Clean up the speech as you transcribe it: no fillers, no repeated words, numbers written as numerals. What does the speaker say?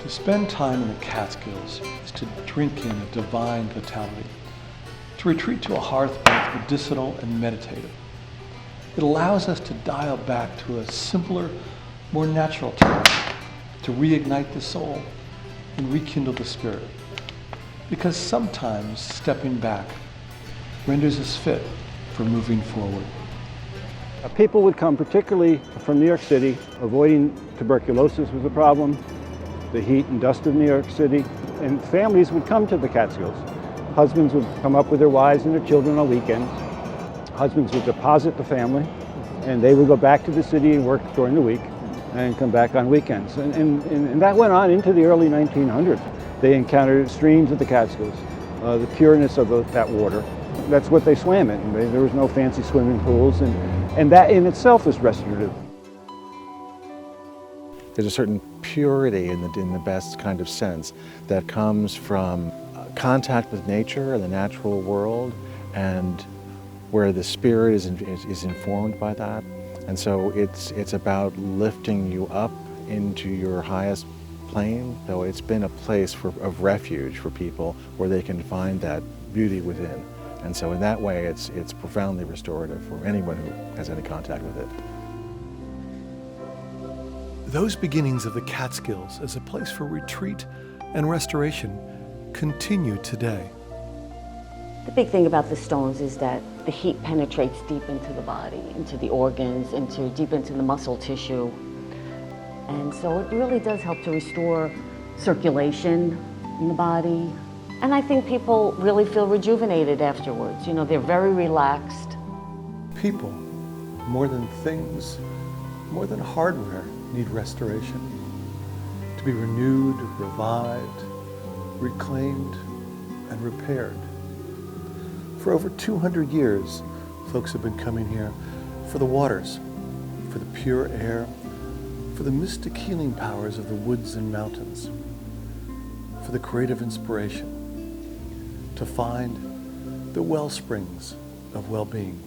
To spend time in the Catskills is to drink in a divine vitality, to retreat to a hearth both medicinal and meditative. It allows us to dial back to a simpler, more natural time, to reignite the soul and rekindle the spirit. Because sometimes stepping back renders us fit for moving forward. People would come particularly from New York City. Avoiding tuberculosis was a problem, the heat and dust of New York City, and families would come to the Catskills. Husbands would come up with their wives and their children on weekends. Husbands would deposit the family, and they would go back to the city and work during the week and come back on weekends. And that went on into the early 1900s. They encountered streams of the Catskills, the pureness of that water. That's what they swam in. There was no fancy swimming pools, and that in itself is restorative. There's a certain purity in the best kind of sense that comes from contact with nature and the natural world, and where the spirit is informed by that. And so it's about lifting you up into your highest plane. So it's been a place of refuge for people where they can find that beauty within. And so in that way, it's profoundly restorative for anyone who has any contact with it. Those beginnings of the Catskills as a place for retreat and restoration continue today. The big thing about the stones is that the heat penetrates deep into the body, into the organs, deep into the muscle tissue. And so it really does help to restore circulation in the body. And I think people really feel rejuvenated afterwards. You know, they're very relaxed. People, more than things, more than hardware, need restoration. To be renewed, revived, reclaimed, and repaired. For over 200 years, folks have been coming here for the waters, for the pure air, for the mystic healing powers of the woods and mountains, for the creative inspiration, to find the well springs of well-being.